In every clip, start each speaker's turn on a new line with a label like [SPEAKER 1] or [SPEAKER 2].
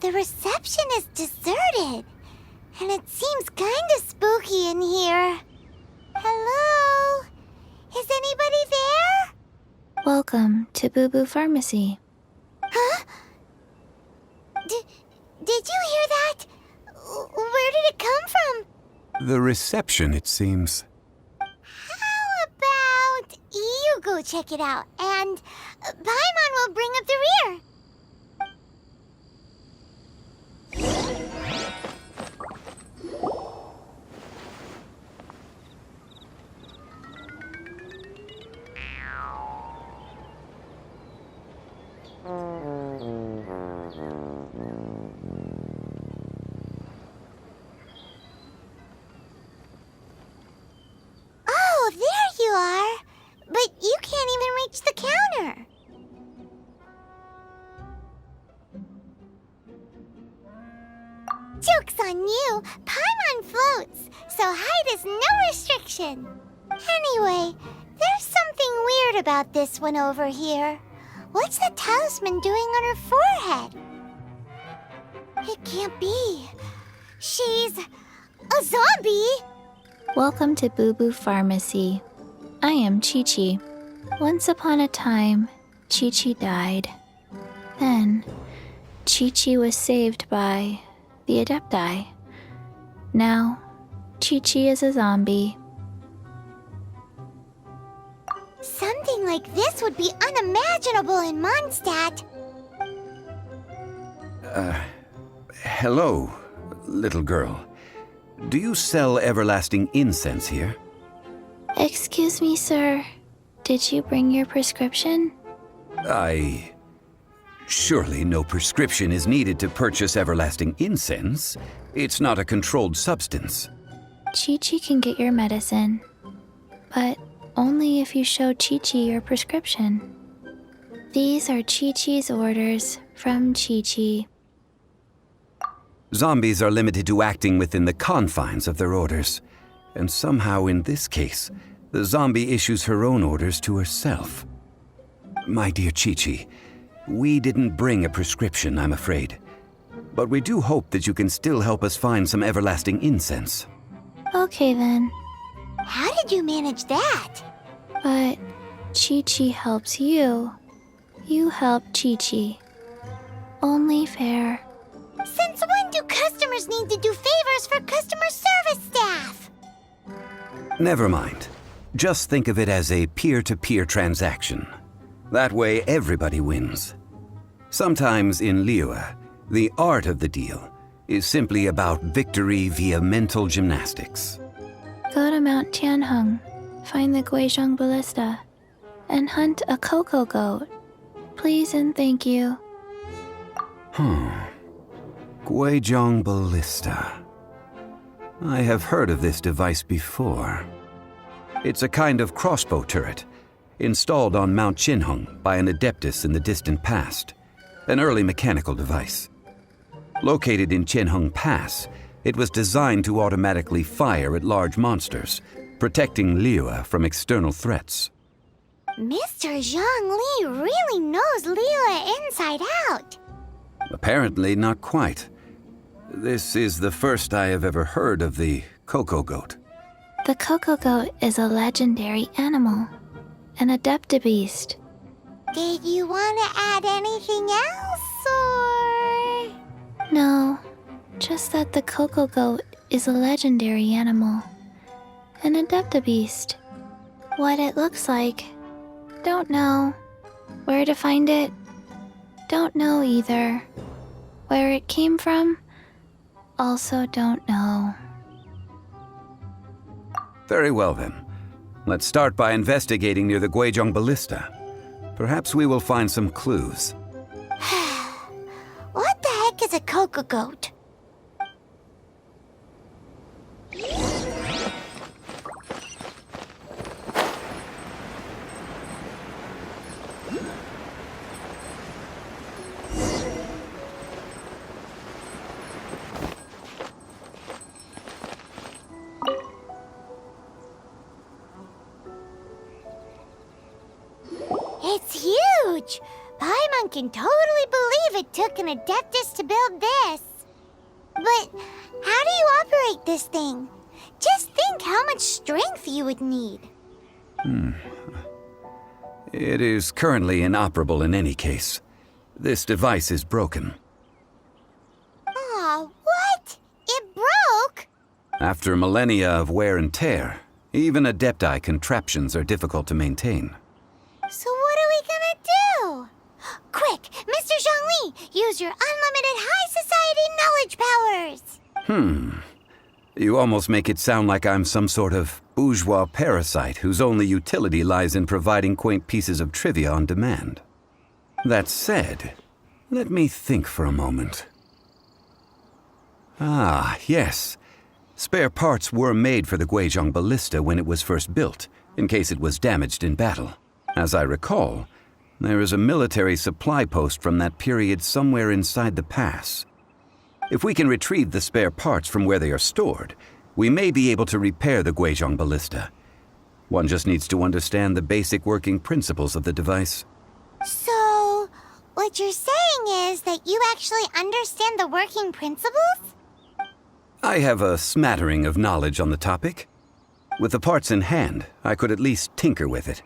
[SPEAKER 1] The reception is deserted, and it seems kinda spooky in here. Hello? Is anybody there?
[SPEAKER 2] Welcome to Boo Boo Pharmacy.
[SPEAKER 1] Huh? Did you hear that? Where did it come from?
[SPEAKER 3] The reception, it seems.
[SPEAKER 1] How about you go check it out, and Paimon will bring up the rear. Oh, there you are. But you can't even reach the counter. Joke's on you. Paimon floats, so height is no restriction. Anyway, there's something weird about this one over here. What's the talisman doing on her forehead? It can't be. She's a zombie.
[SPEAKER 2] Welcome to Boo Boo Pharmacy. I am Qiqi. Once upon a time, Qiqi died. Then, Qiqi was saved by the Adepti. Now, Qiqi is a zombie.
[SPEAKER 1] Something like this would be unimaginable in Mondstadt.
[SPEAKER 3] Hello, little girl. Do you sell everlasting incense here?
[SPEAKER 2] Excuse me, sir. Did you bring your prescription?
[SPEAKER 3] Surely no prescription is needed to purchase everlasting incense. It's not a controlled substance.
[SPEAKER 2] Qiqi can get your medicine, but only if you show Qiqi your prescription. These are Qiqi's orders from Qiqi.
[SPEAKER 3] Zombies are limited to acting within the confines of their orders. And somehow in this case, the zombie issues her own orders to herself. My dear Qiqi, we didn't bring a prescription, I'm afraid. But we do hope that you can still help us find some everlasting incense.
[SPEAKER 2] Okay then,
[SPEAKER 1] How did you manage that?
[SPEAKER 2] but Qiqi helps you. You help Qiqi. Only fair.
[SPEAKER 1] Since when do customers need to do favors for customer service staff?
[SPEAKER 3] Never mind. Just think of it as a peer-to-peer transaction. That way everybody wins. Sometimes in Liyue, the art of the deal is simply about victory via mental gymnastics.
[SPEAKER 2] Go to Mount Tianheng, find the Guizhong Ballista, and hunt a Cocogoat. Please and thank you.
[SPEAKER 3] Guizhong Ballista. I have heard of this device before. It's a kind of crossbow turret, installed on Mount Tianheng by an adeptus in the distant past, an early mechanical device. Located in Tianheng Pass, it was designed to automatically fire at large monsters, protecting Liyue from external threats.
[SPEAKER 1] Mr. Zhang Li really knows Liyue inside out.
[SPEAKER 3] Apparently not quite. This is the first I have ever heard of the Cocogoat.
[SPEAKER 2] The Cocogoat is a legendary animal, an adeptabeast.
[SPEAKER 1] Did you want to add anything else, or...?
[SPEAKER 2] No, just that the Cocogoat is a legendary animal, an adeptabeast. What it looks like, don't know. Where to find it, don't know either. Where it came from, also don't know.
[SPEAKER 3] Very well then. Let's start by investigating near the Guizhong Ballista. Perhaps we will find some clues.
[SPEAKER 1] What the heck is a Cocogoat? It's huge! Paimon can totally believe it took an Adeptus to build this. But how do you operate this thing? Just think how much strength you would need.
[SPEAKER 3] It is currently inoperable in any case. This device is broken.
[SPEAKER 1] Aw, what? It broke?
[SPEAKER 3] After millennia of wear and tear, even Adepti contraptions are difficult to maintain.
[SPEAKER 1] So what are we gonna do? Quick, Mr. Zhongli, use your unlimited high society knowledge powers!
[SPEAKER 3] You almost make it sound like I'm some sort of bourgeois parasite whose only utility lies in providing quaint pieces of trivia on demand. That said, let me think for a moment. Ah, yes. Spare parts were made for the Guizhong Ballista when it was first built, in case it was damaged in battle. As I recall, there is a military supply post from that period somewhere inside the pass. If we can retrieve the spare parts from where they are stored, we may be able to repair the Guizhong Ballista. One just needs to understand the basic working principles of the device.
[SPEAKER 1] So, what you're saying is that you actually understand the working principles?
[SPEAKER 3] I have a smattering of knowledge on the topic. With the parts in hand, I could at least tinker with it.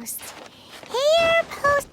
[SPEAKER 1] post. Here post.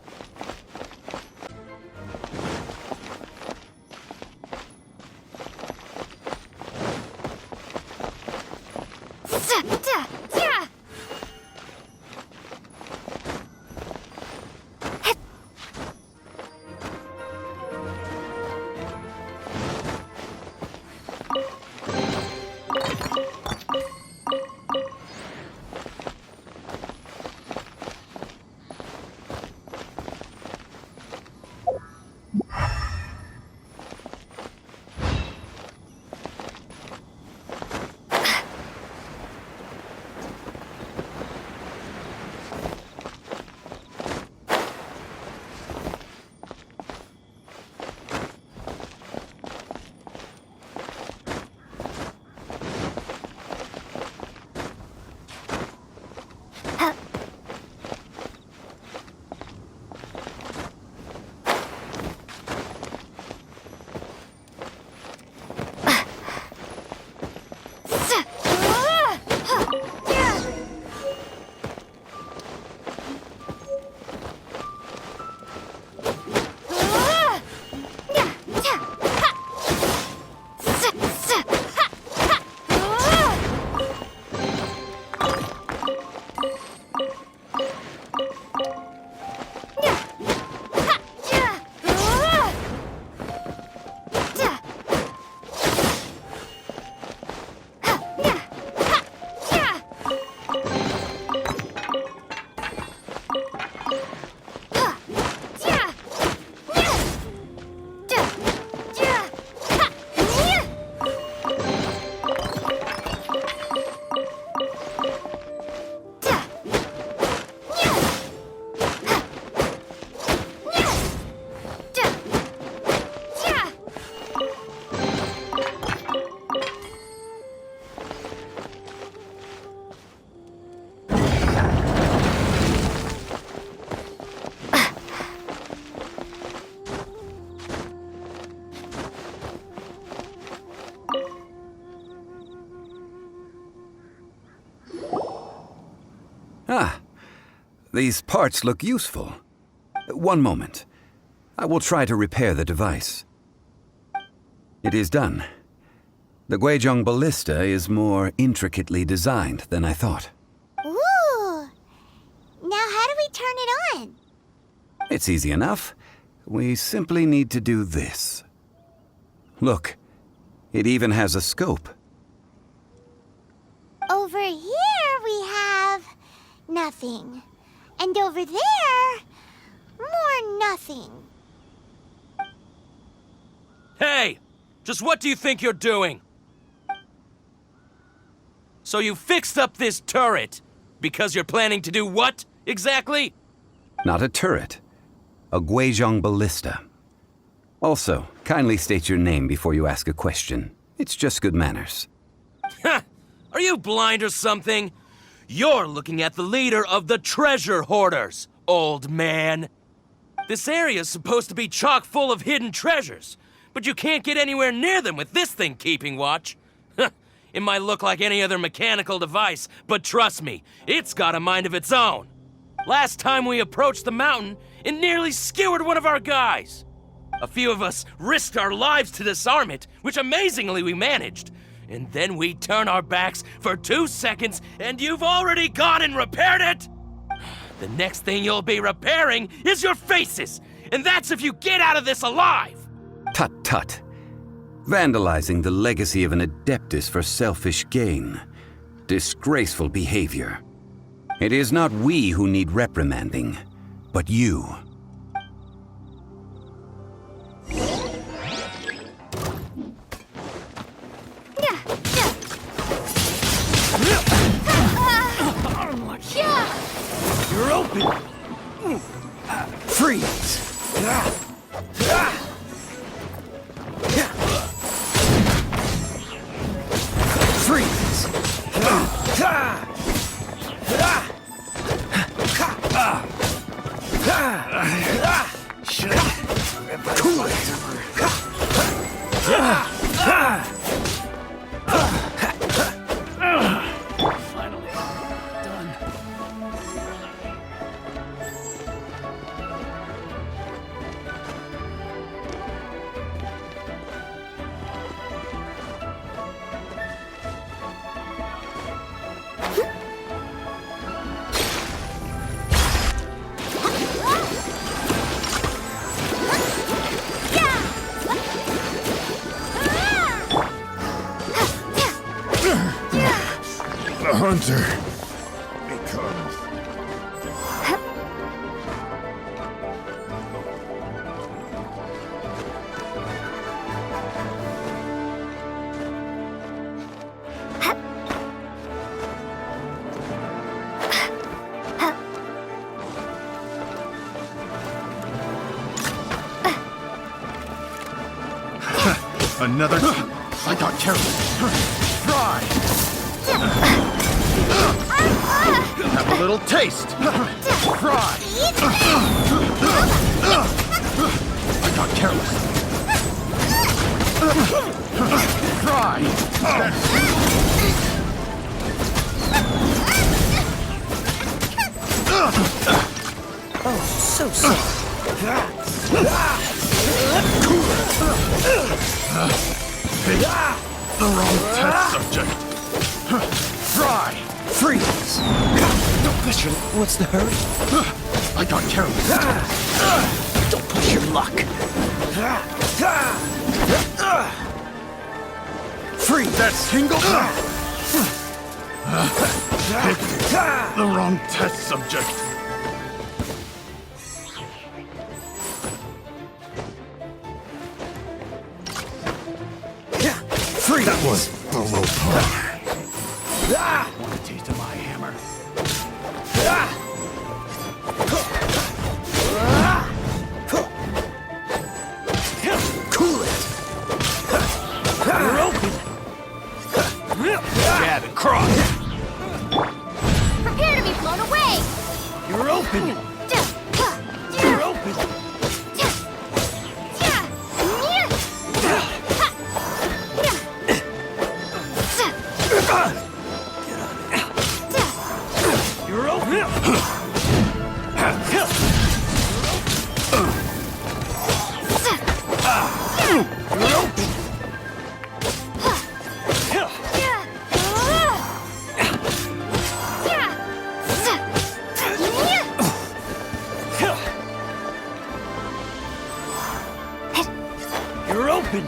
[SPEAKER 3] Ah, these parts look useful. One moment. I will try to repair the device. It is done. The Guizhong ballista is more intricately designed than I thought.
[SPEAKER 1] Ooh! Now how do we turn it on?
[SPEAKER 3] It's easy enough. We simply need to do this. Look, it even has a scope.
[SPEAKER 1] Over here we have nothing. And over there, more nothing.
[SPEAKER 4] Hey! Just what do you think you're doing? So you fixed up this turret because you're planning to do what, exactly?
[SPEAKER 3] Not a turret. A Guizhong ballista. Also, kindly state your name before you ask a question. It's just good manners.
[SPEAKER 4] Ha! Are you blind or something? You're looking at the leader of the treasure hoarders, old man. This area's supposed to be chock full of hidden treasures, but you can't get anywhere near them with this thing keeping watch. It might look like any other mechanical device, but trust me, it's got a mind of its own. Last time we approached the mountain, it nearly skewered one of our guys. A few of us risked our lives to disarm it, which amazingly we managed. And then we turn our backs for 2 seconds, and you've already gone and repaired it! The next thing you'll be repairing is your faces, and that's if you get out of this alive!
[SPEAKER 3] Tut tut. Vandalizing the legacy of an adeptus for selfish gain. Disgraceful behavior. It is not we who need reprimanding, but you.
[SPEAKER 4] You're open!
[SPEAKER 3] Freeze! Freeze! Cool it!
[SPEAKER 4] Finally, done.
[SPEAKER 5] The hunter becomes... Another... I got careless. Try! Have a little taste. Try! I got careless. Try!
[SPEAKER 6] Oh, so sorry.
[SPEAKER 5] Pick the wrong test subject. Try!
[SPEAKER 6] Freeze! Don't push your... What's the hurry?
[SPEAKER 5] I got careless.
[SPEAKER 6] Don't push your luck.
[SPEAKER 5] Freeze! That single... Pick the wrong test subject.
[SPEAKER 6] Freeze!
[SPEAKER 5] That was below par. Want a taste of my hammer?
[SPEAKER 6] Cool it! You're open!
[SPEAKER 5] Jab and cross.
[SPEAKER 1] Prepare to be blown away!
[SPEAKER 6] You're open! You're open! You're open! You're open! You're open!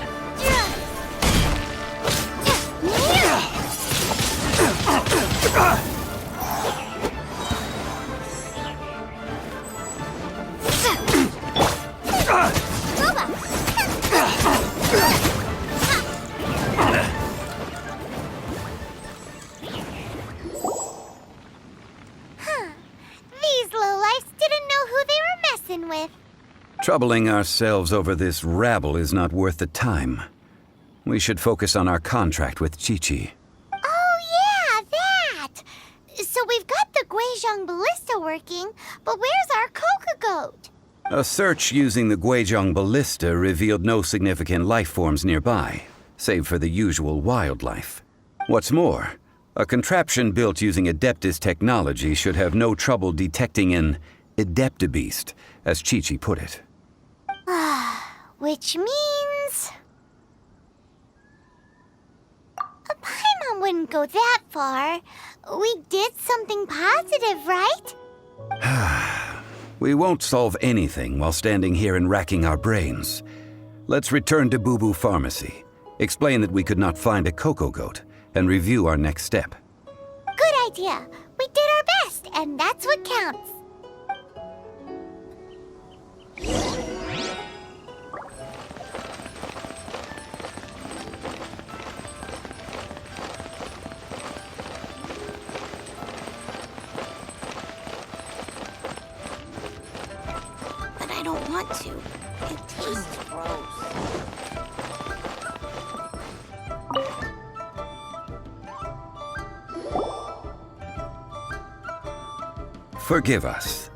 [SPEAKER 1] These lowlifes didn't know who they were messing with.
[SPEAKER 3] Troubling ourselves over this rabble is not worth the time. We should focus on our contract with Qiqi.
[SPEAKER 1] Oh yeah, that! So we've got the Guizhong ballista working, but where's our Cocogoat?
[SPEAKER 3] A search using the Guizhong ballista revealed no significant life forms nearby, save for the usual wildlife. What's more, a contraption built using Adeptus technology should have no trouble detecting an Adeptabeast, as Qiqi put it.
[SPEAKER 1] Which means... a Paimon wouldn't go that far. We did something positive, right?
[SPEAKER 3] We won't solve anything while standing here and racking our brains. Let's return to Boo Boo Pharmacy, explain that we could not find a Cocogoat, and review our next step.
[SPEAKER 1] Good idea. We did our best, and that's what counts. But I don't want to. It tastes gross.
[SPEAKER 3] Forgive us.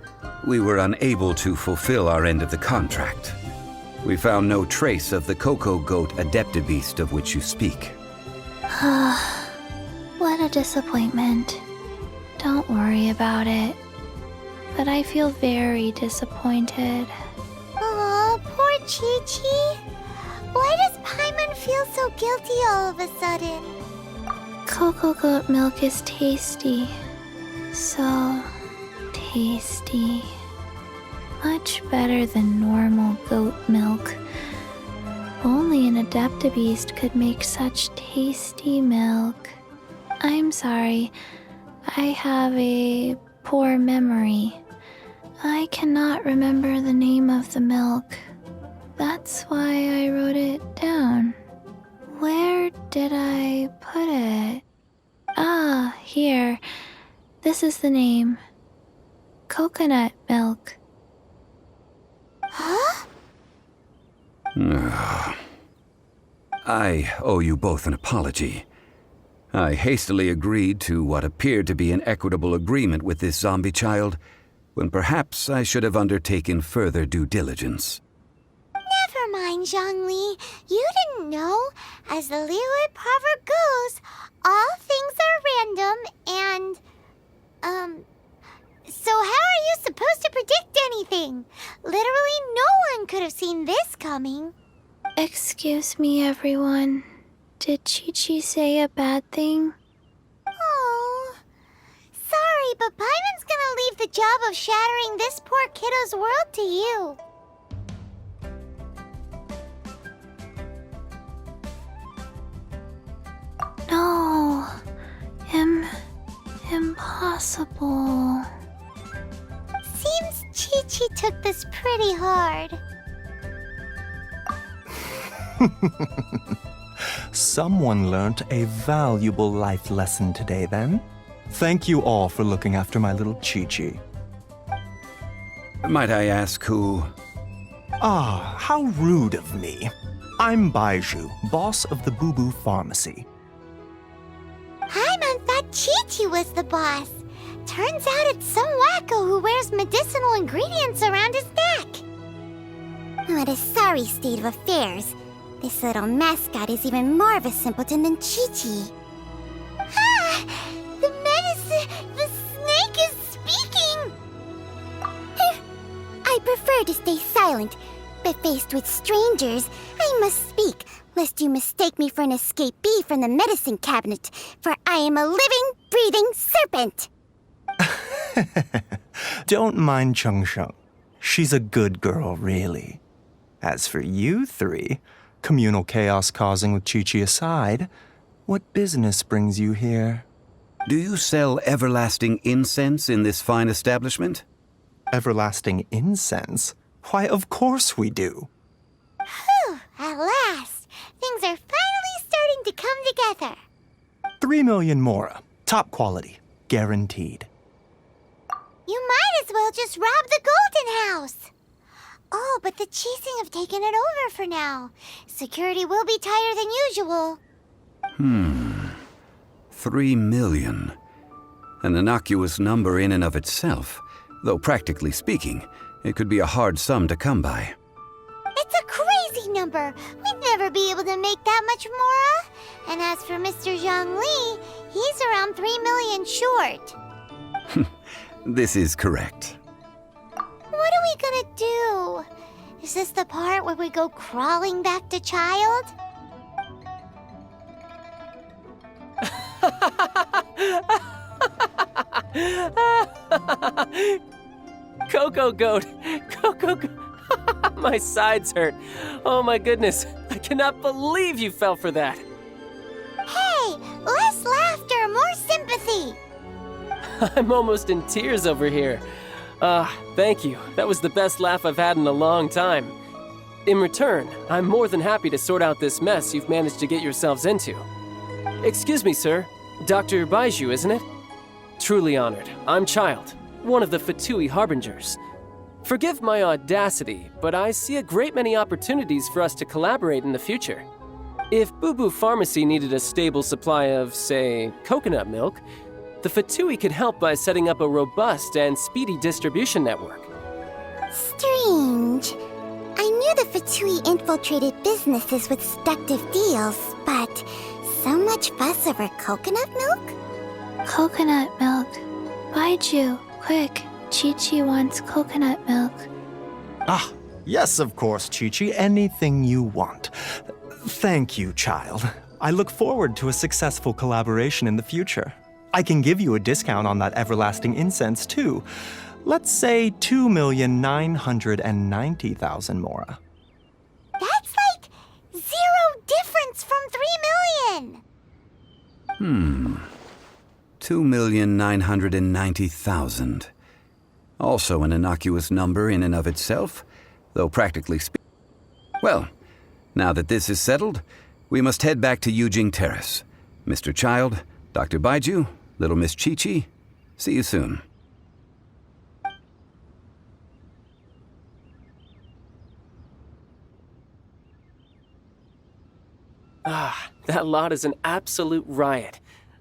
[SPEAKER 3] We were unable to fulfill our end of the contract. We found no trace of the Cocogoat Adeptabeast of which you speak.
[SPEAKER 2] What a disappointment. Don't worry about it. But I feel very disappointed.
[SPEAKER 1] Aw, poor Qiqi. Why does Paimon feel so guilty all of a sudden?
[SPEAKER 2] Cocogoat milk is tasty. So tasty. Much better than normal goat milk. Only an Adeptabeast could make such tasty milk. I'm sorry. I have a poor memory. I cannot remember the name of the milk. That's why I wrote it down. Where did I put it? Ah, here. This is the name. Coconut milk.
[SPEAKER 1] Huh?
[SPEAKER 3] I owe you both an apology. I hastily agreed to what appeared to be an equitable agreement with this zombie child, when perhaps I should have undertaken further due diligence.
[SPEAKER 1] Never mind, Zhongli. You didn't know. As the Liyue proverb goes, all things are random and, so how are you supposed to predict anything? Literally no one could have seen this coming.
[SPEAKER 2] Excuse me, everyone. Did Qiqi say a bad thing?
[SPEAKER 1] Oh, sorry, but Paimon's gonna leave the job of shattering this poor kiddo's world to you.
[SPEAKER 2] No. Impossible.
[SPEAKER 1] Seems Qiqi took this pretty hard.
[SPEAKER 6] Someone learnt a valuable life lesson today, then. Thank you all for looking after my little Qiqi.
[SPEAKER 3] Might I ask who?
[SPEAKER 6] Ah, how rude of me. I'm Baizhu, boss of the Boo Boo Pharmacy.
[SPEAKER 1] Paimon thought Qiqi was the boss. Turns out it's some wacko who wears medicinal ingredients around his neck. What a sorry state of affairs. This little mascot is even more of a simpleton than Qiqi. Ah! The snake is speaking! I prefer to stay silent, but faced with strangers, I must speak, lest you mistake me for an escapee from the medicine cabinet, for I am a living, breathing serpent!
[SPEAKER 6] Don't mind Chung Sheng. She's a good girl, really. As for you three, communal chaos causing with Qiqi aside, what business brings you here?
[SPEAKER 3] Do you sell everlasting incense in this fine establishment?
[SPEAKER 6] Everlasting incense? Why, of course we do.
[SPEAKER 1] Whew, at last! Things are finally starting to come together.
[SPEAKER 6] 3 million mora. Top quality. Guaranteed.
[SPEAKER 1] You might as well just rob the Golden House! Oh, but the Qixing have taken it over for now. Security will be tighter than usual.
[SPEAKER 3] 3 million. An innocuous number in and of itself, though practically speaking, it could be a hard sum to come by.
[SPEAKER 1] It's a crazy number. We'd never be able to make that much mora. And as for Mr. Zhongli, he's around 3 million short.
[SPEAKER 3] This is correct.
[SPEAKER 1] What are we gonna do? Is this the part where we go crawling back to child?
[SPEAKER 7] Cocogoat! Cocogoat! My sides hurt. Oh my goodness. I cannot believe you fell for that.
[SPEAKER 1] Hey, less laughter, more sympathy.
[SPEAKER 7] I'm almost in tears over here. Thank you. That was the best laugh I've had in a long time. In return, I'm more than happy to sort out this mess you've managed to get yourselves into. Excuse me, sir. Dr. Baizhu, isn't it? Truly honored. I'm Child, one of the Fatui Harbingers. Forgive my audacity, but I see a great many opportunities for us to collaborate in the future. If Boo Boo Pharmacy needed a stable supply of, say, coconut milk, the Fatui could help by setting up a robust and speedy distribution network.
[SPEAKER 1] Strange. I knew the Fatui infiltrated businesses with seductive deals, but so much fuss over coconut milk?
[SPEAKER 2] Coconut milk. Baizhu, quick. Qiqi wants coconut milk.
[SPEAKER 6] Ah, yes, of course, Qiqi. Anything you want. Thank you, child. I look forward to a successful collaboration in the future. I can give you a discount on that everlasting incense, too. Let's say 2,990,000 mora.
[SPEAKER 1] That's like 0 difference from 3 million.
[SPEAKER 3] 2,990,000. Also an innocuous number in and of itself, though practically speaking. Well, now that this is settled, we must head back to Yujing Terrace. Mr. Child, Dr. Baiju, little Miss Qiqi, see you soon.
[SPEAKER 7] Ah, that lot is an absolute riot.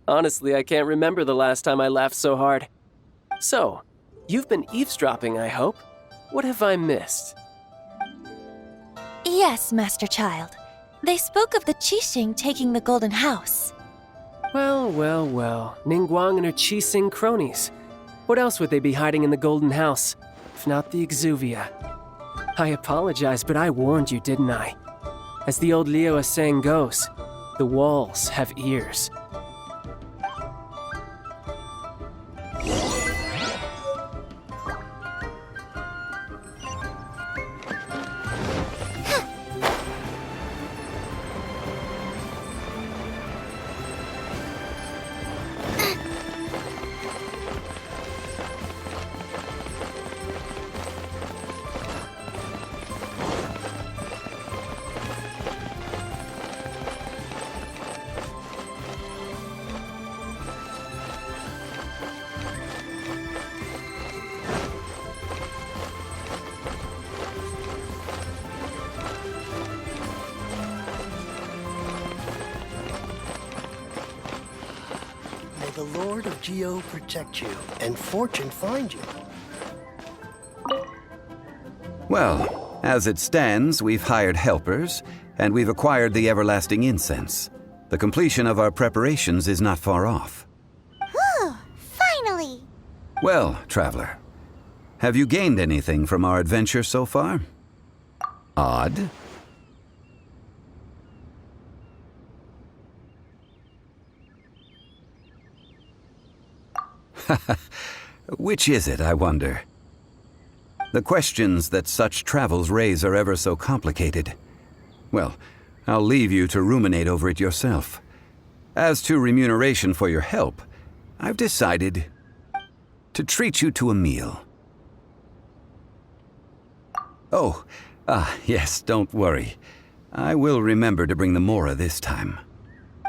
[SPEAKER 7] Honestly, I can't remember the last time I laughed so hard. So, you've been eavesdropping, I hope? What have I missed?
[SPEAKER 8] Yes, Master Child. They spoke of the Qixing taking the Golden House.
[SPEAKER 7] Well, well, well. Ningguang and her Qixing cronies. What else would they be hiding in the Golden House, if not the Exuvia? I apologize, but I warned you, didn't I? As the old Liu saying goes, the walls have ears.
[SPEAKER 9] The Lord of Geo protect you, and fortune find you.
[SPEAKER 3] Well, as it stands, we've hired helpers, and we've acquired the everlasting incense. The completion of our preparations is not far off.
[SPEAKER 1] Whew, finally!
[SPEAKER 3] Well, traveler, have you gained anything from our adventure so far? Odd. Which is it, I wonder? The questions that such travels raise are ever so complicated. Well, I'll leave you to ruminate over it yourself. As to remuneration for your help, I've decided to treat you to a meal. Oh, yes, don't worry. I will remember to bring the Mora this time.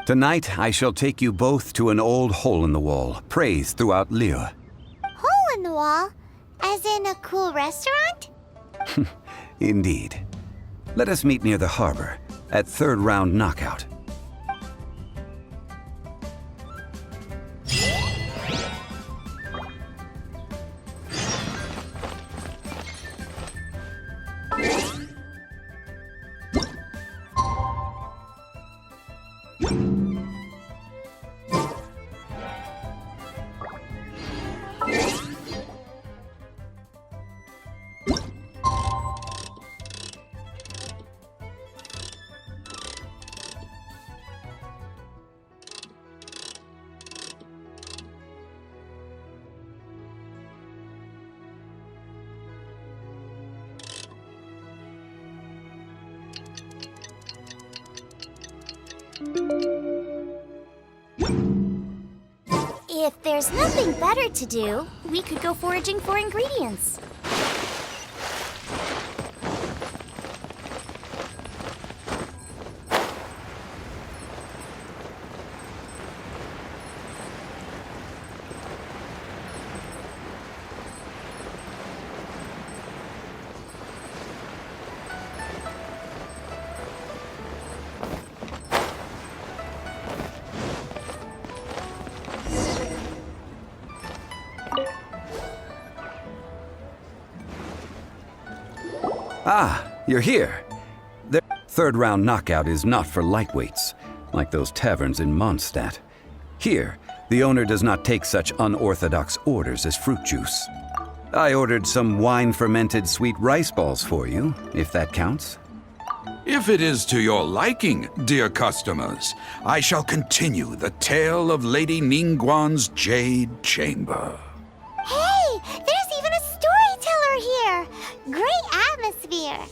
[SPEAKER 3] Tonight, I shall take you both to an old hole-in-the-wall, praised throughout Liu.
[SPEAKER 1] Hole in the wall? As in a cool restaurant?
[SPEAKER 3] Indeed. Let us meet near the harbor, at third round knockout.
[SPEAKER 1] If there's nothing better to do, we could go foraging for ingredients.
[SPEAKER 3] Ah, you're here. The third round knockout is not for lightweights, like those taverns in Mondstadt. Here, the owner does not take such unorthodox orders as fruit juice. I ordered some wine-fermented sweet rice balls for you, if that counts.
[SPEAKER 5] If it is to your liking, dear customers, I shall continue the tale of Lady Ningguang's Jade Chamber.
[SPEAKER 1] Hey, there's even a storyteller here! Great atmosphere!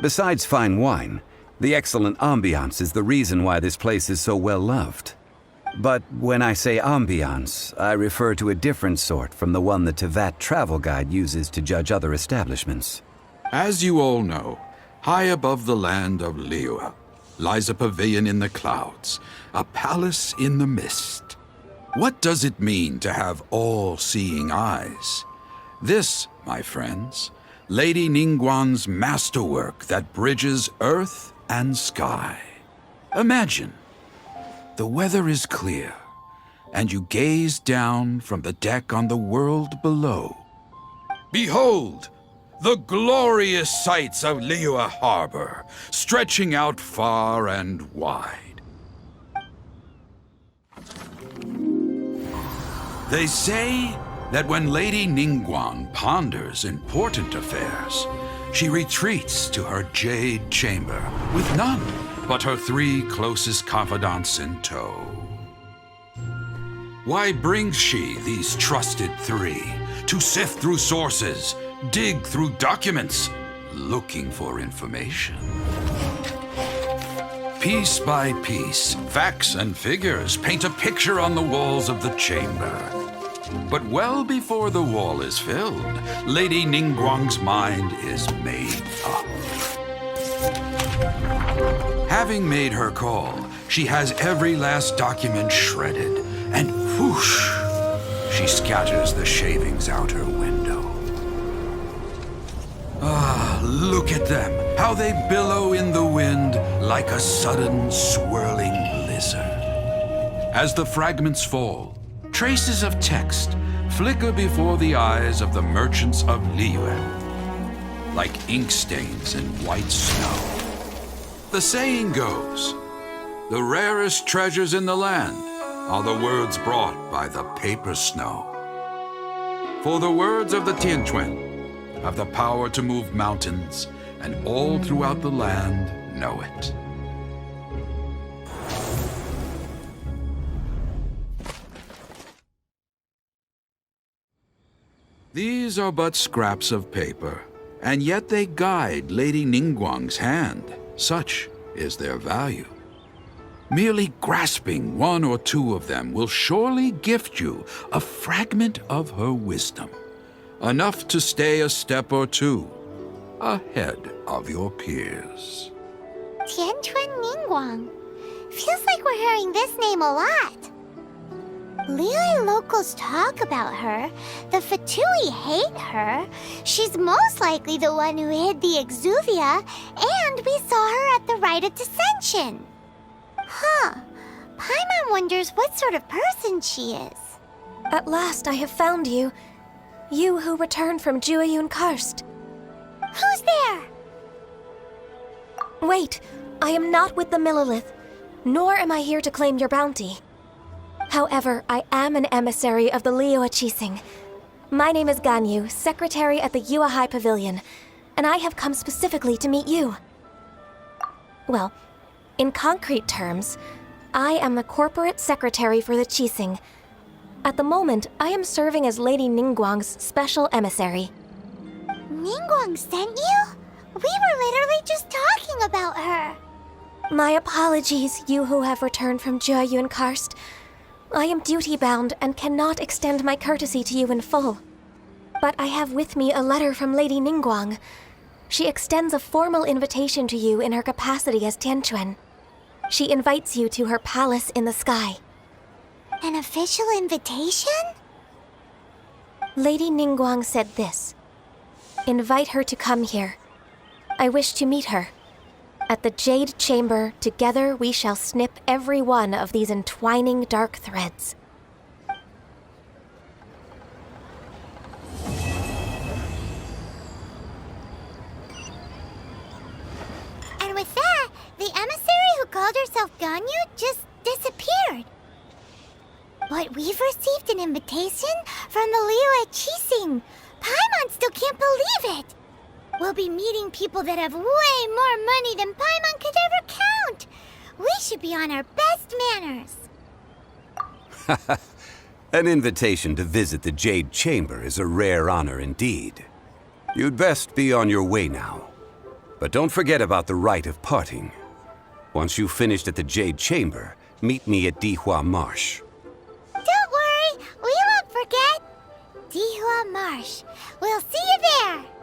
[SPEAKER 3] Besides fine wine, the excellent ambiance is the reason why this place is so well loved. But when I say ambiance, I refer to a different sort from the one the Tevat travel guide uses to judge other establishments.
[SPEAKER 5] As you all know, high above the land of Liyue lies a pavilion in the clouds, a palace in the mist. What does it mean to have all-seeing eyes? This, my friends, Lady Ningguang's masterwork that bridges earth and sky. Imagine, the weather is clear, and you gaze down from the deck on the world below. Behold, the glorious sights of Liyue Harbor, stretching out far and wide. They say that when Lady Ningguang ponders important affairs, she retreats to her jade chamber with none but her 3 closest confidants in tow. Why brings she these trusted 3 to sift through sources, dig through documents, looking for information? Piece by piece, facts and figures paint a picture on the walls of the chamber. But well before the wall is filled, Lady Ningguang's mind is made up. Having made her call, she has every last document shredded, and whoosh, she scatters the shavings out her window. Ah, look at them, how they billow in the wind like a sudden swirling blizzard. As the fragments fall, traces of text flicker before the eyes of the merchants of Liyue, like ink stains in white snow. The saying goes, the rarest treasures in the land are the words brought by the paper snow. For the words of the Tianquan have the power to move mountains, and all throughout the land know it. These are but scraps of paper, and yet they guide Lady Ningguang's hand. Such is their value. Merely grasping 1 or 2 of them will surely gift you a fragment of her wisdom, enough to stay a step or 2 ahead of your peers.
[SPEAKER 1] Tianquan Ningguang. Feels like we're hearing this name a lot. Liyue locals talk about her. The Fatui hate her. She's most likely the one who hid the Exuvia, and we saw her at the Rite of Dissension. Huh. Paimon wonders what sort of person she is.
[SPEAKER 8] At last I have found you. You who returned from Jueyun Karst.
[SPEAKER 1] Who's there?
[SPEAKER 8] Wait, I am not with the Millelith, nor am I here to claim your bounty. However, I am an emissary of the Liyue Qixing. My name is Ganyu, secretary at the Yuehai Pavilion, and I have come specifically to meet you. Well, in concrete terms, I am the corporate secretary for the Qixing. At the moment, I am serving as Lady Ningguang's special emissary.
[SPEAKER 1] Ningguang sent you? We were literally just talking about her.
[SPEAKER 8] My apologies, you who have returned from Jueyun Karst. I am duty-bound and cannot extend my courtesy to you in full. But I have with me a letter from Lady Ningguang. She extends a formal invitation to you in her capacity as Tianquan. She invites you to her palace in the sky.
[SPEAKER 1] An official invitation?
[SPEAKER 8] Lady Ningguang said this. Invite her to come here. I wish to meet her. At the Jade Chamber, together we shall snip every one of these entwining dark threads.
[SPEAKER 1] And with that, the emissary who called herself Ganyu just disappeared. But we've received an invitation from the Liyue Qixing. Paimon still can't believe it. We'll be meeting people that have way more money than Paimon could ever count. We should be on our best manners.
[SPEAKER 3] An invitation to visit the Jade Chamber is a rare honor indeed. You'd best be on your way now. But don't forget about the rite of parting. Once you've finished at the Jade Chamber, Meet me at Dihua Marsh.
[SPEAKER 1] Don't worry, we won't forget. Dihua Marsh. We'll see you there.